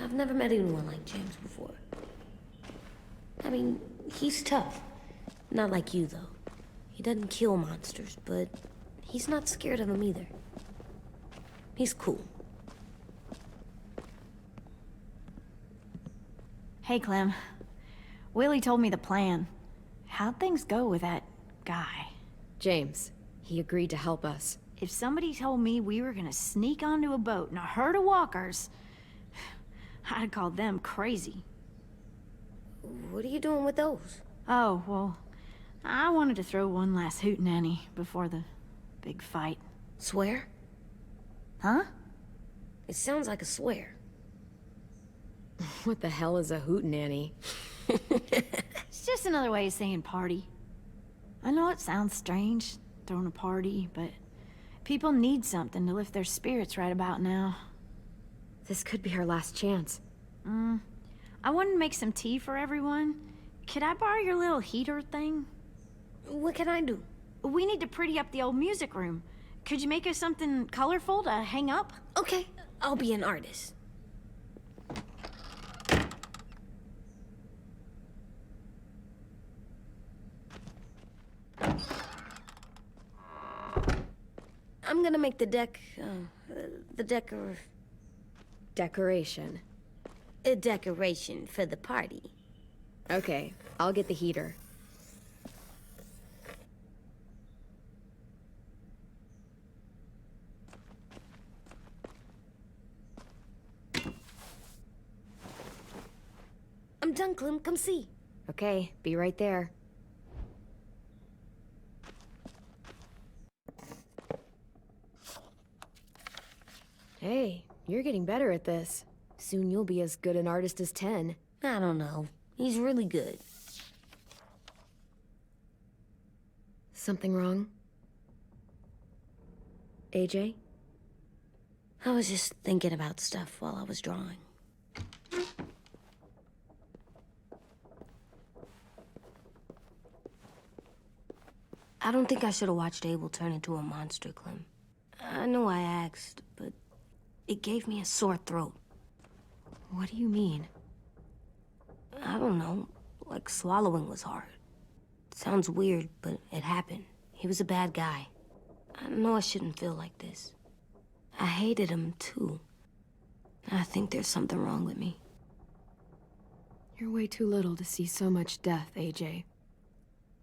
I've never met anyone like James before. I mean, he's tough. Not like you, though. He doesn't kill monsters, but he's not scared of them either. He's cool. Hey, Clem. Willie told me the plan. How'd things go with that guy? James. He agreed to help us. If somebody told me we were gonna sneak onto a boat in a herd of walkers, I'd call them crazy. What are you doing with those? Oh, well, I wanted to throw one last hootenanny before the big fight. Swear? Huh? It sounds like a swear. What the hell is a hootenanny? It's just another way of saying party. I know it sounds strange, throwing a party, but people need something to lift their spirits right about now. This could be our last chance. I wanted to make some tea for everyone. Could I borrow your little heater thing? What can I do? We need to pretty up the old music room. Could you make us something colorful to hang up? Okay, I'll be an artist. I'm gonna make the Decoration. a decoration for the party. Okay, I'll get the heater. I'm done, Clem. Come see. Okay, be right there. Hey, you're getting better at this. Soon you'll be as good an artist as 10. I don't know. He's really good. Something wrong? AJ? I was just thinking about stuff while I was drawing. I don't think I should have watched Abel turn into a monster, Clem. I know I asked, but it gave me a sore throat. What do you mean? I don't know. Like swallowing was hard. Sounds weird, but it happened. He was a bad guy. I know I shouldn't feel like this. I hated him, too. I think there's something wrong with me. You're way too little to see so much death, AJ.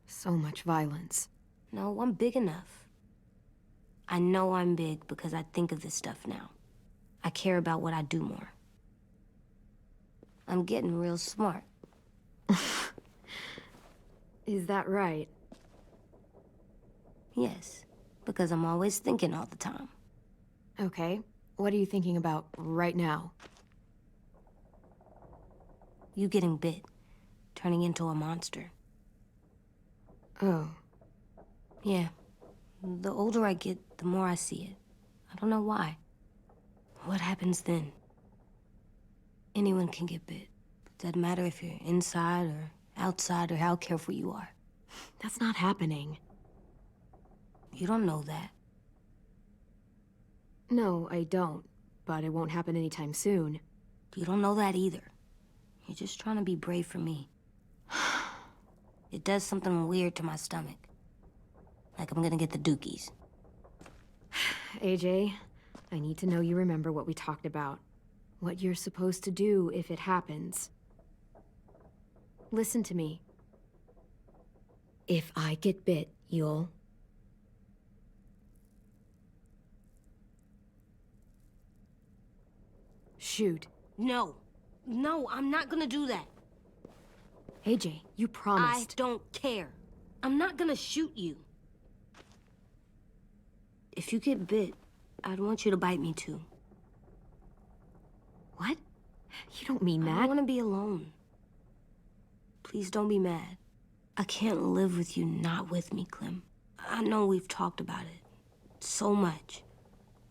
So much violence. No, I'm big enough. I know I'm big because I think of this stuff now. I care about what I do more. I'm getting real smart. Is that right? Yes, because I'm always thinking all the time. Okay, what are you thinking about right now? You getting bit, turning into a monster. Oh. Yeah, the older I get, the more I see it. I don't know why. What happens then? Anyone can get bit. It doesn't matter if you're inside or outside or how careful you are. That's not happening. You don't know that. No, I don't. But it won't happen anytime soon. You don't know that either. You're just trying to be brave for me. It does something weird to my stomach. Like I'm gonna get the dookies. AJ, I need to know you remember what we talked about. What you're supposed to do if it happens. Listen to me. If I get bit, you'll... shoot. No. No, I'm not gonna do that. AJ, you promised. I don't care. I'm not gonna shoot you. If you get bit, I'd want you to bite me too. What? You don't mean I that. don't want to be alone. Please don't be mad. I can't live with you not with me, Clem. I know we've talked about it so much,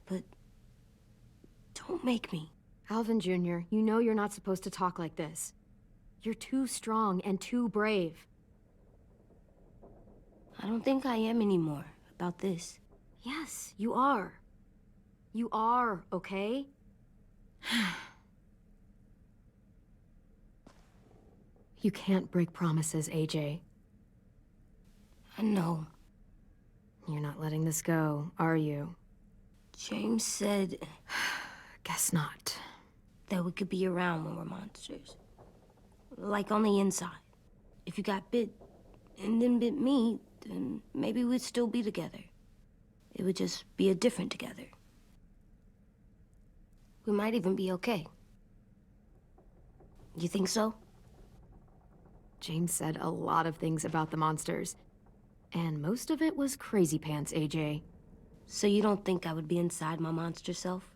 but don't make me. Alvin Jr., you know you're not supposed to talk like this. You're too strong and too brave. I don't think I am anymore about this. Yes, you are. You are, okay? You can't break promises, AJ. I know. You're not letting this go, are you? James said Guess not. that we could be around when we're monsters. Like on the inside. If you got bit and then bit me, then maybe we'd still be together. It would just be a different together. We might even be okay. You think so? James said a lot of things about the monsters. And most of it was crazy pants, AJ. So you don't think I would be inside my monster self?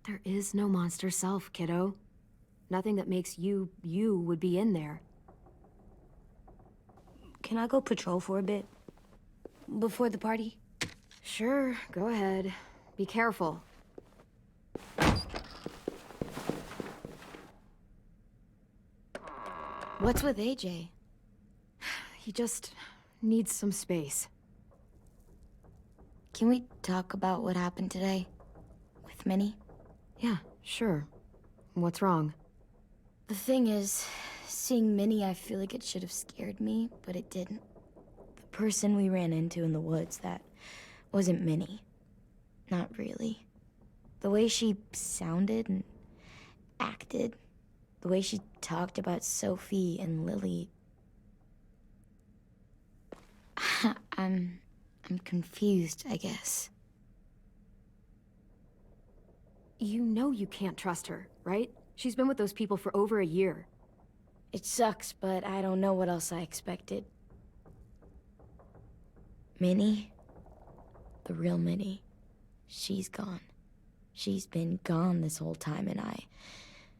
There is no monster self, kiddo. Nothing that makes you, you would be in there. Can I go patrol for a bit? Before the party? Sure, go ahead. Be careful. What's with AJ? He just needs some space. Can we talk about what happened today? With Minnie? Yeah, sure. What's wrong? The thing is, seeing Minnie, I feel like it should have scared me, but it didn't. The person we ran into in the woods, that wasn't Minnie. Not really. The way she sounded and acted, the way she talked about Sophie and Lily. I'm confused, I guess. You know you can't trust her, right? She's been with those people for over a year. It sucks, but I don't know what else I expected. Minnie? The real Minnie. She's gone. She's been gone this whole time, and I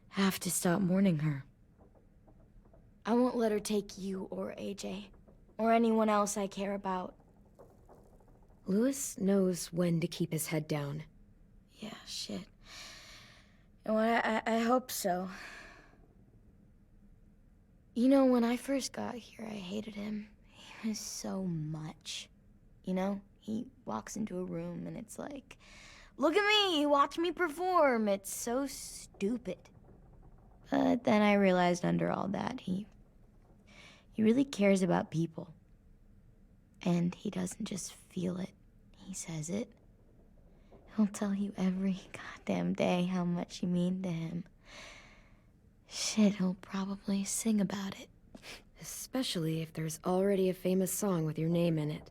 have to stop mourning her. I won't let her take you or AJ, or anyone else I care about. Louis knows when to keep his head down. Yeah, shit. Well, I hope so. You know, when I first got here, I hated him. He was so much. You know? He walks into a room and it's like, look at me, watch me perform. It's so stupid. But then I realized under all that, he really cares about people. And he doesn't just feel it, he says it. He'll tell you every goddamn day how much you mean to him. Shit, he'll probably sing about it. Especially if there's already a famous song with your name in it.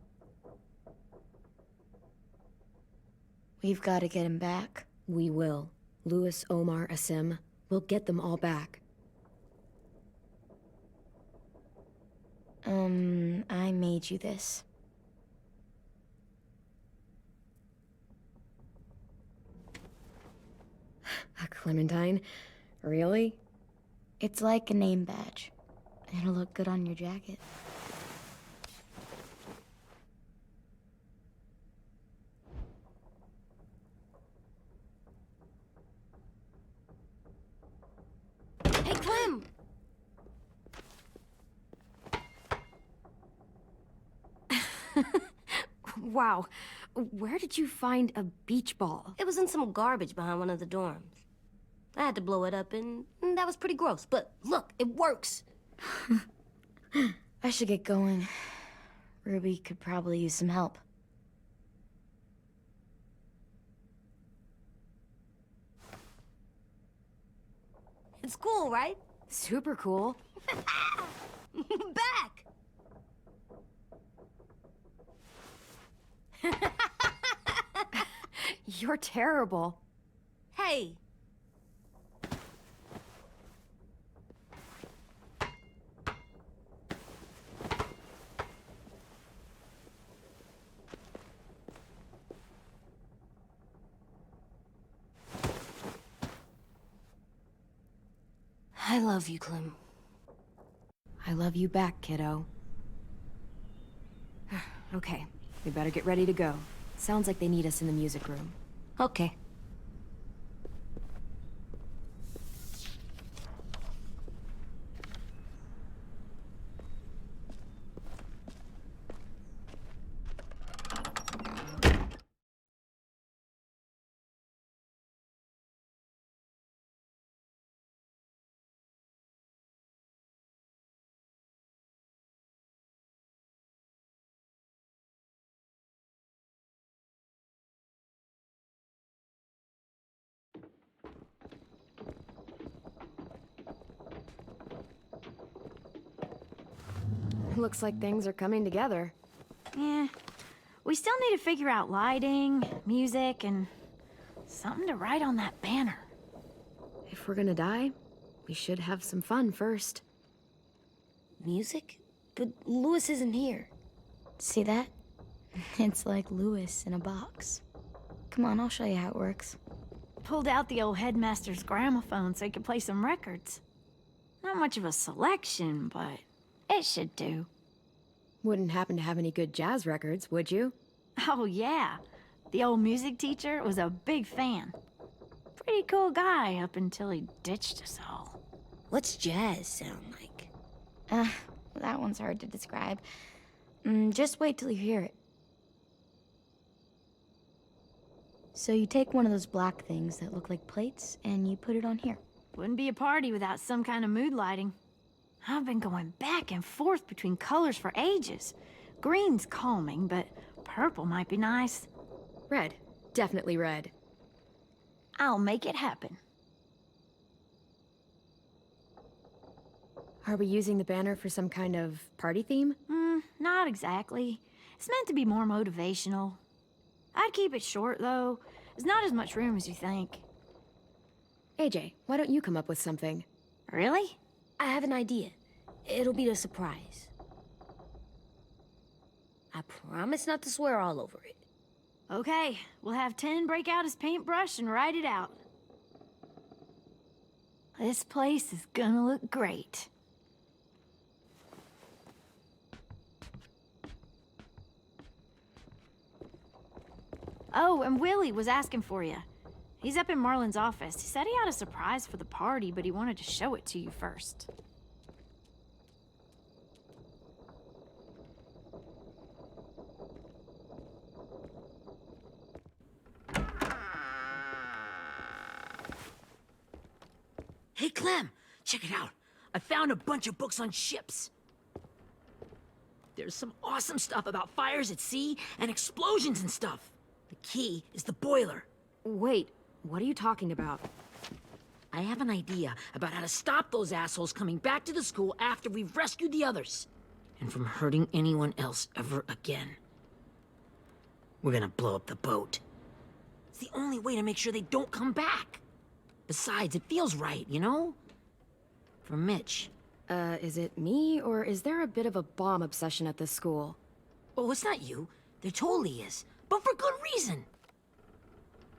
We've got to get him back. We will. Louis, Omar, Asim. We'll get them all back. I made you this. A Clementine? Really? It's like a name badge. It'll look good on your jacket. Hey, Clem! Wow. Where did you find a beach ball? It was in some garbage behind one of the dorms. I had to blow it up, and that was pretty gross. But look, it works. I should get going. Ruby could probably use some help. It's cool, right? Super cool. Back! You're terrible. Hey! I love you, Clem. I love you back, kiddo. Okay, we better get ready to go. Sounds like they need us in the music room. Okay. Looks like things are coming together. Yeah. We still need to figure out lighting, music, and something to write on that banner. If we're gonna die, we should have some fun first. Music? But Lewis isn't here. See that? It's like Lewis in a box. Come on, I'll show you how it works. Pulled out the old headmaster's gramophone so he could play some records. Not much of a selection, but it should do. Wouldn't happen to have any good jazz records, would you? Oh, yeah. The old music teacher was a big fan. Pretty cool guy up until he ditched us all. What's jazz sound like? That one's hard to describe. Just wait till you hear it. So you take one of those black things that look like plates, and you put it on here. Wouldn't be a party without some kind of mood lighting. I've been going back and forth between colors for ages. Green's calming, but purple might be nice. Red. Definitely red. I'll make it happen. Are we using the banner for some kind of party theme? Not exactly. It's meant to be more motivational. I'd keep it short, though. There's not as much room as you think. AJ, why don't you come up with something? Really? I have an idea. It'll be a surprise. I promise not to swear all over it. Okay, we'll have 10 break out his paintbrush and write it out. This place is gonna look great. Oh, and Willie was asking for you. He's up in Marlin's office. He said he had a surprise for the party, but he wanted to show it to you first. Hey, Clem, check it out. I found a bunch of books on ships. There's some awesome stuff about fires at sea and explosions and stuff. The key is the boiler. Wait, what are you talking about? I have an idea about how to stop those assholes coming back to the school after we've rescued the others. And from hurting anyone else ever again. We're gonna blow up the boat. It's the only way to make sure they don't come back. Besides, it feels right, you know? For Mitch. Is it me, or is there a bit of a bomb obsession at this school? Oh, it's not you. There totally is. But for good reason.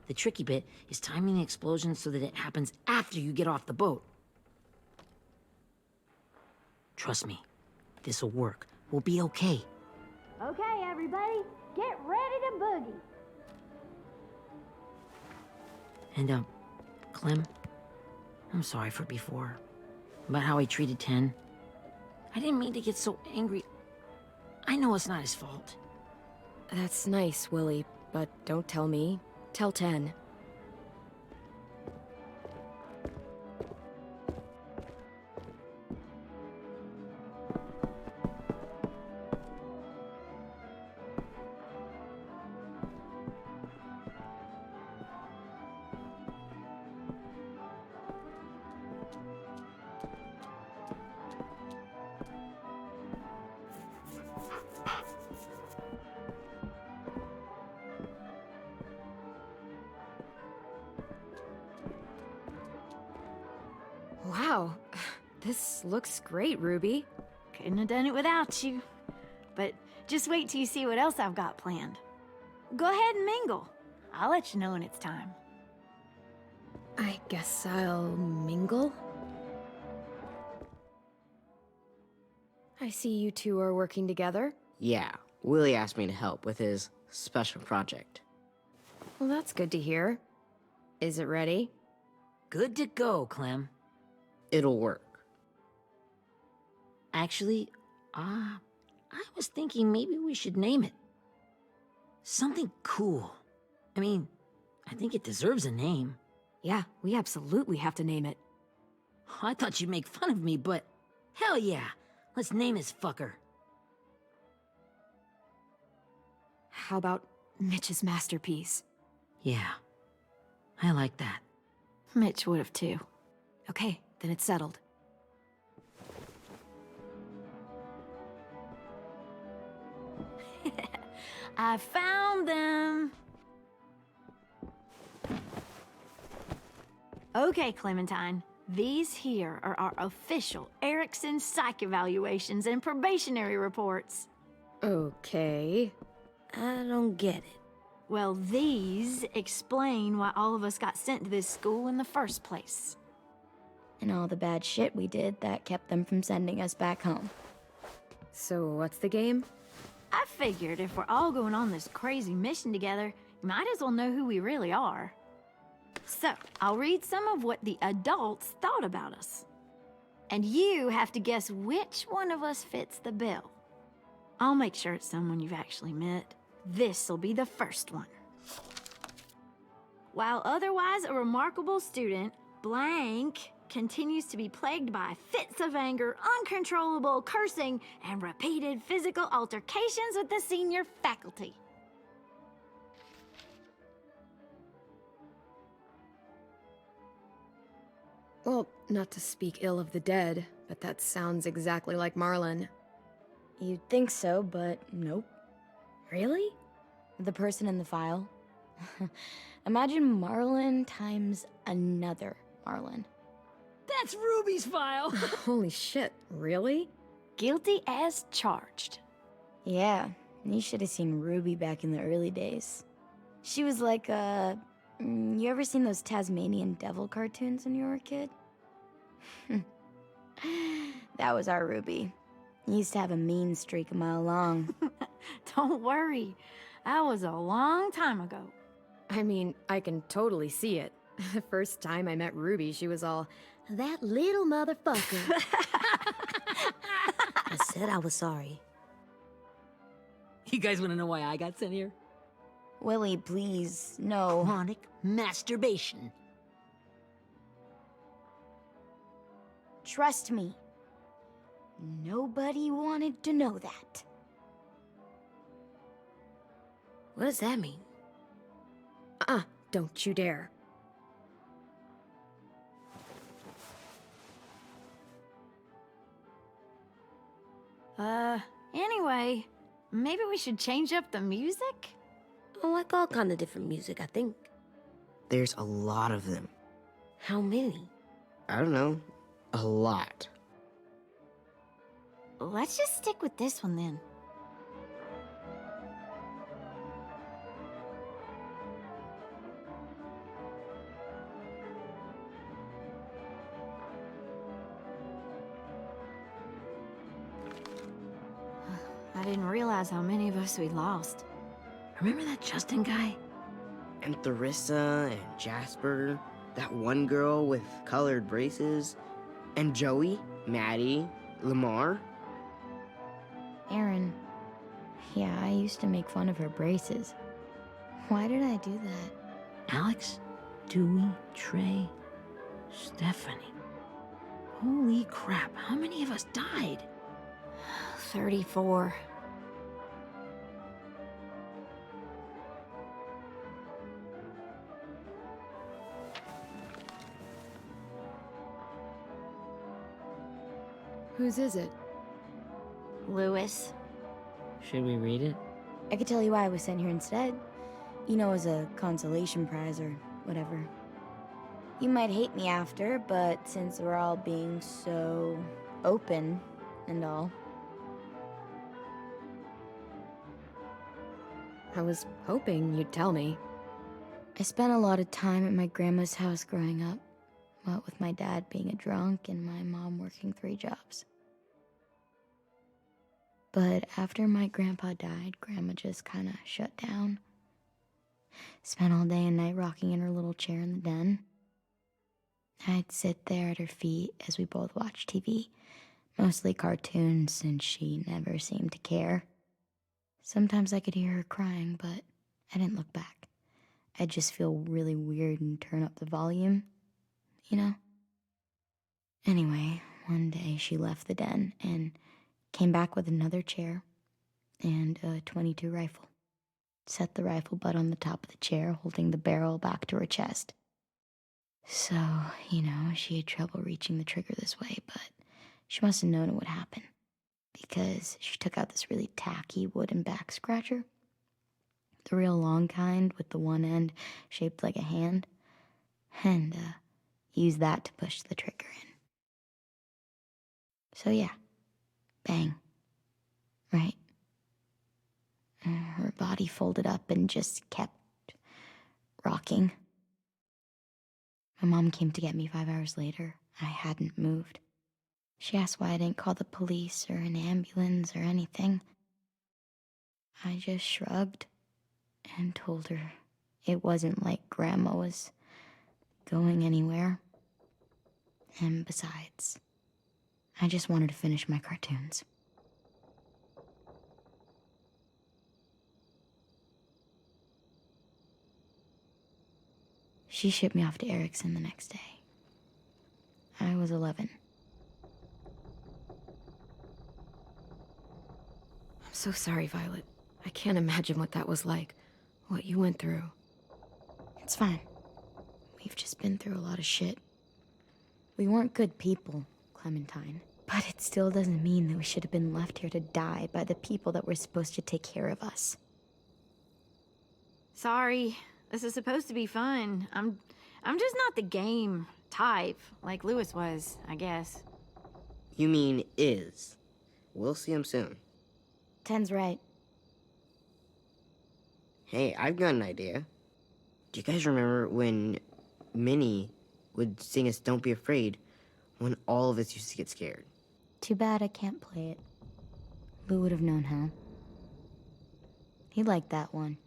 The tricky bit is timing the explosion so that it happens after you get off the boat. Trust me, this'll work. We'll be okay. Okay, everybody, get ready to boogie. And, Clem, I'm sorry for before. About how I treated Ten. I didn't mean to get so angry. I know it's not his fault. That's nice, Willie, but don't tell me. Tell 10. Wow, this looks great, Ruby. Couldn't have done it without you. But just wait till you see what else I've got planned. Go ahead and mingle. I'll let you know when it's time. I guess I'll mingle? I see you two are working together. Yeah, Willie asked me to help with his special project. Well, that's good to hear. Is it ready? Good to go, Clem. It'll work. Actually, I was thinking maybe we should name it. Something cool. I mean, I think it deserves a name. Yeah, we absolutely have to name it. I thought you'd make fun of me, but hell yeah. Let's name this fucker. How about Mitch's masterpiece? Yeah, I like that. Mitch would have too. Okay, then it's settled. I found them! Okay, Clementine. These here are our official Erickson psych evaluations and probationary reports. Okay. I don't get it. Well, these explain why all of us got sent to this school in the first place. And all the bad shit we did that kept them from sending us back home. So what's the game? I figured if we're all going on this crazy mission together, you might as well know who we really are. So, I'll read some of what the adults thought about us. And you have to guess which one of us fits the bill. I'll make sure it's someone you've actually met. This'll be the first one. While otherwise a remarkable student, blank continues to be plagued by fits of anger, uncontrollable cursing, and repeated physical altercations with the senior faculty. Well, not to speak ill of the dead, but that sounds exactly like Marlon. You'd think so, but nope. Really? The person in the file. Imagine Marlon times another Marlon. That's Ruby's file. Holy shit, really? Guilty as charged. Yeah, you should have seen Ruby back in the early days. She was like you ever seen those Tasmanian devil cartoons when you were a kid? That was our Ruby. He used to have a mean streak a mile long. Don't worry, that was a long time ago. I mean, I can totally see it. The first time I met Ruby, she was all, that little motherfucker. I said I was sorry. You guys want to know why I got sent here? Willie, please, no. Chronic masturbation. Trust me. Nobody wanted to know that. What does that mean? Don't you dare. Anyway, maybe we should change up the music? I like all kind of different music, I think. There's a lot of them. How many? I don't know. A lot. Let's just stick with this one then. I didn't realize how many of us we lost. Remember that Justin guy? And Theresa and Jasper. That one girl with colored braces. And Joey, Maddie, Lamar. Aaron. Yeah, I used to make fun of her braces. Why did I do that? Alex, Dewey, Trey, Stephanie. Holy crap, how many of us died? 34. Whose is it? Lewis. Should we read it? I could tell you why I was sent here instead. You know, as a consolation prize or whatever. You might hate me after, but since we're all being so open and all. I was hoping you'd tell me. I spent a lot of time at my grandma's house growing up. What with my dad being a drunk and my mom working 3 jobs. But after my grandpa died, Grandma just kind of shut down. Spent all day and night rocking in her little chair in the den. I'd sit there at her feet as we both watched TV, mostly cartoons, since she never seemed to care. Sometimes I could hear her crying, but I didn't look back. I'd just feel really weird and turn up the volume, you know? Anyway, one day she left the den and came back with another chair and a .22 rifle. Set the rifle butt on the top of the chair, holding the barrel back to her chest. So, you know, she had trouble reaching the trigger this way, but she must have known it would happen, because she took out this really tacky wooden back scratcher The real long kind with the one end shaped like a hand. And, use that to push the trigger in. So yeah, bang. Right? Her body folded up and just kept rocking. My mom came to get me 5 hours later. I hadn't moved. She asked why I didn't call the police or an ambulance or anything. I just shrugged and told her it wasn't like Grandma was going anywhere. And besides, I just wanted to finish my cartoons. She shipped me off to Erickson the next day. I was 11. I'm so sorry, Violet. I can't imagine what that was like. What you went through. It's fine. We've just been through a lot of shit. We weren't good people, Clementine. But it still doesn't mean that we should have been left here to die by the people that were supposed to take care of us. Sorry. This is supposed to be fun. I'm just not the game type, like Lewis was, I guess. You mean is. We'll see him soon. Ten's right. Hey, I've got an idea. Do you guys remember when Minnie would sing us Don't Be Afraid when all of us used to get scared? Too bad I can't play it. Lou would have known how. He liked that one.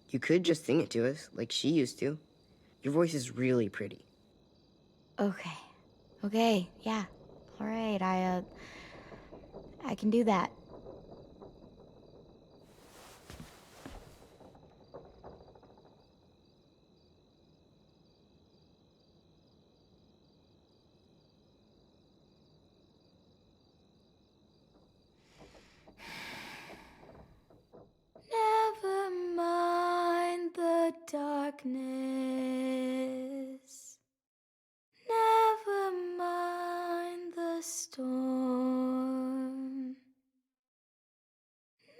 You could just sing it to us, like she used to. Your voice is really pretty. Okay. Okay, yeah. All right, I can do that. Never mind the darkness. Never mind the storm.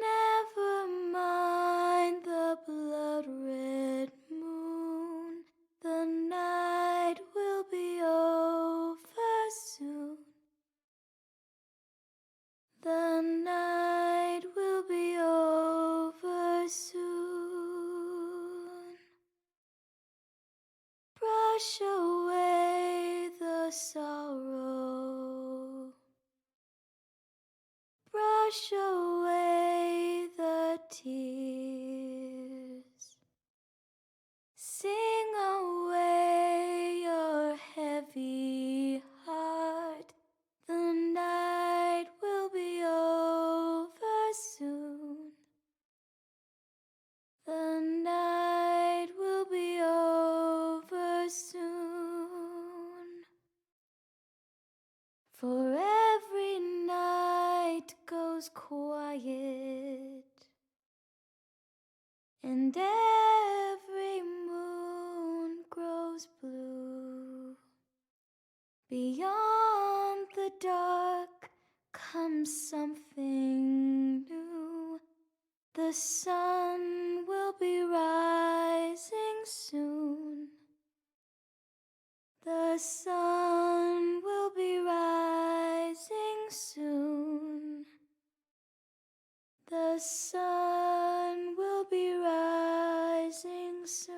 Never mind the blood-red moon. The night will be over soon. The night will be over soon. Brush away the sorrow. Brush away the tears. Sing away your heavy heart. The night will be over soon. The night will be over soon. For every night goes quiet, and every moon grows blue. Beyond the dark comes something new. The sun will be rising soon. The sun will be rising soon. The sun will be rising soon.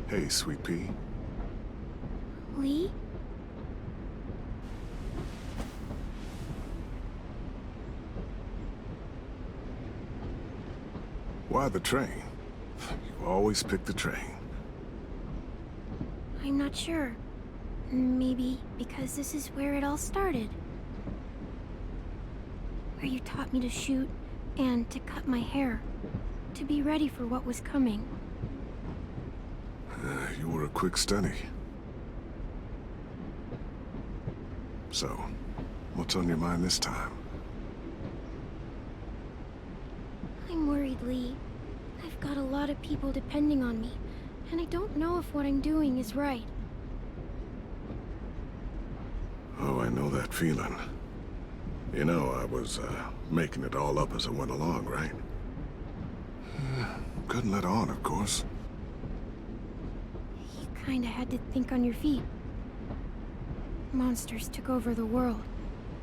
Hey, Sweet Pea. Lee? Why the train? You always pick the train. I'm not sure. Maybe because this is where it all started. Where you taught me to shoot and to cut my hair. To be ready for what was coming. You were a quick study. So, what's on your mind this time? I'm worried, Lee. I've got a lot of people depending on me, and I don't know if what I'm doing is right. Oh, I know that feeling. You know, I was, making it all up as I went along, right? Couldn't let on, of course. You kinda had to think on your feet. Monsters took over the world,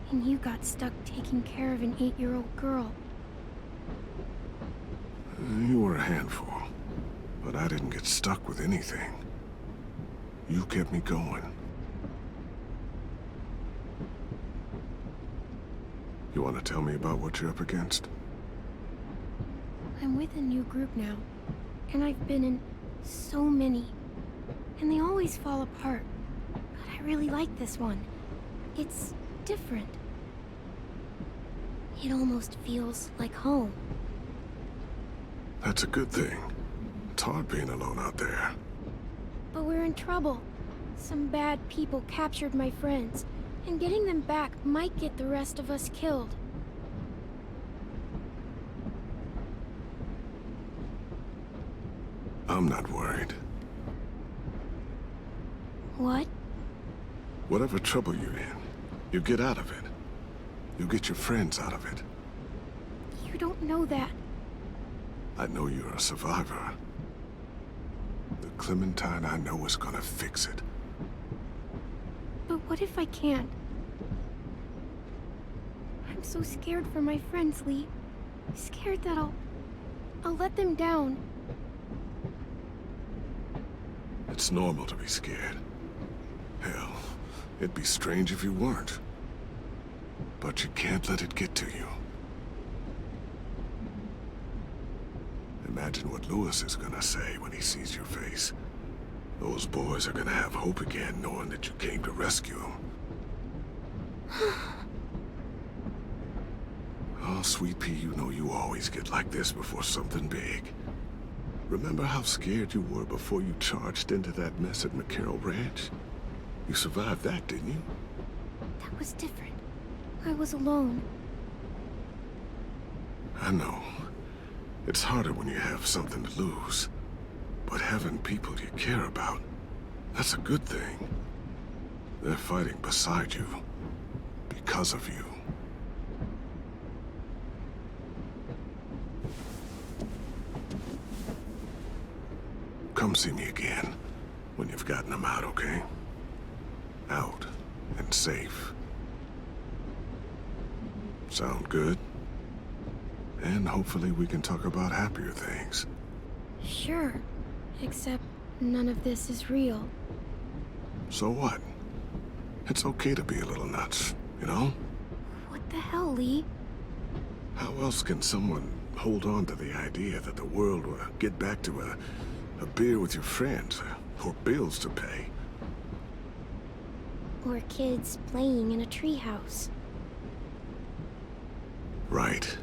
and you got stuck taking care of an 8-year-old girl. You were a handful, but I didn't get stuck with anything. You kept me going. You want to tell me about what you're up against? I'm with a new group now, and I've been in so many, and they always fall apart. But I really like this one. It's different. It almost feels like home. That's a good thing. It's hard being alone out there. But we're in trouble. Some bad people captured my friends, and getting them back might get the rest of us killed. I'm not worried. What? Whatever trouble you're in, you get out of it. You get your friends out of it. You don't know that. I know you're a survivor. The Clementine I know is gonna fix it. But what if I can't? I'm so scared for my friends, Lee. Scared that I'll let them down. It's normal to be scared. Hell, it'd be strange if you weren't. But you can't let it get to you. Imagine what Lewis is gonna say when he sees your face. Those boys are gonna have hope again, knowing that you came to rescue them. Oh, Sweet Pea, you know you always get like this before something big. Remember how scared you were before you charged into that mess at McCarroll Ranch? You survived that, didn't you? That was different. I was alone. I know. It's harder when you have something to lose. But having people you care about, that's a good thing. They're fighting beside you. Because of you. Come see me again when you've gotten them out, okay? Out and safe. Sound good? And hopefully we can talk about happier things. Sure. Except none of this is real. So what? It's okay to be a little nuts, you know? What the hell, Lee? How else can someone hold on to the idea that the world will get back to a beer with your friends, or bills to pay? Or kids playing in a treehouse. Right.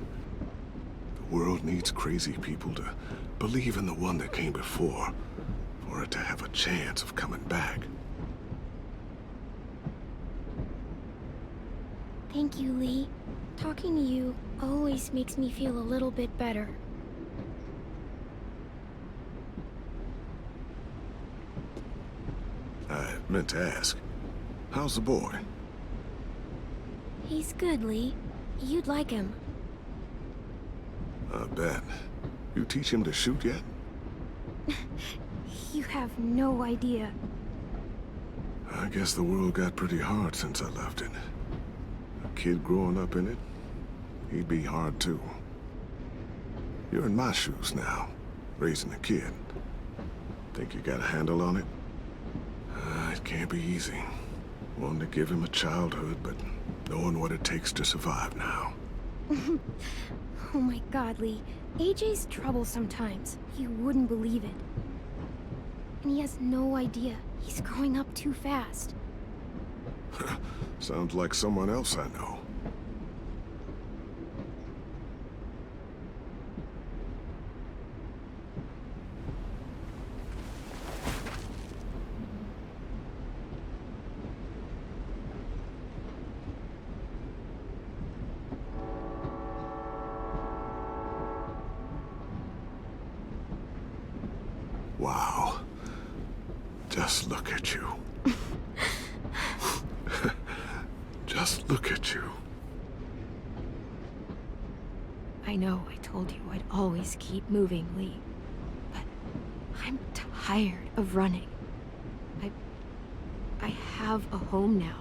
The world needs crazy people to believe in the one that came before, for it to have a chance of coming back. Thank you, Lee. Talking to you always makes me feel a little bit better. I meant to ask, how's the boy? He's good, Lee. You'd like him. I bet. You teach him to shoot yet? You have no idea. I guess the world got pretty hard since I left it. A kid growing up in it, he'd be hard too. You're in my shoes now, raising a kid. Think Think you got a handle on it? It can't be easy. Wanted to give him a childhood, but knowing what it takes to survive now. Oh my god, Lee. AJ's trouble sometimes. You wouldn't believe it. And he has no idea. He's growing up too fast. Sounds like someone else I know. Wow. Just look at you. Just look at you. I know I told you I'd always keep moving, Lee. But I'm tired of running. I have a home now.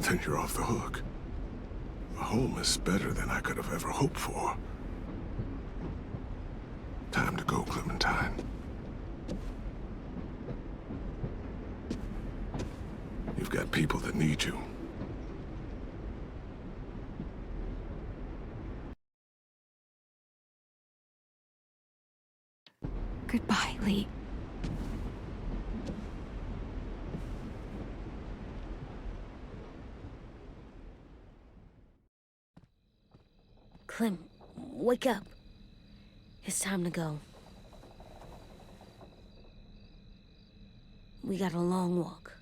Then you're off the hook. A home is better than I could have ever hoped for. Time to go, Clementine. You've got people that need you. Goodbye, Lee. Clem, wake up. It's time to go. We got a long walk.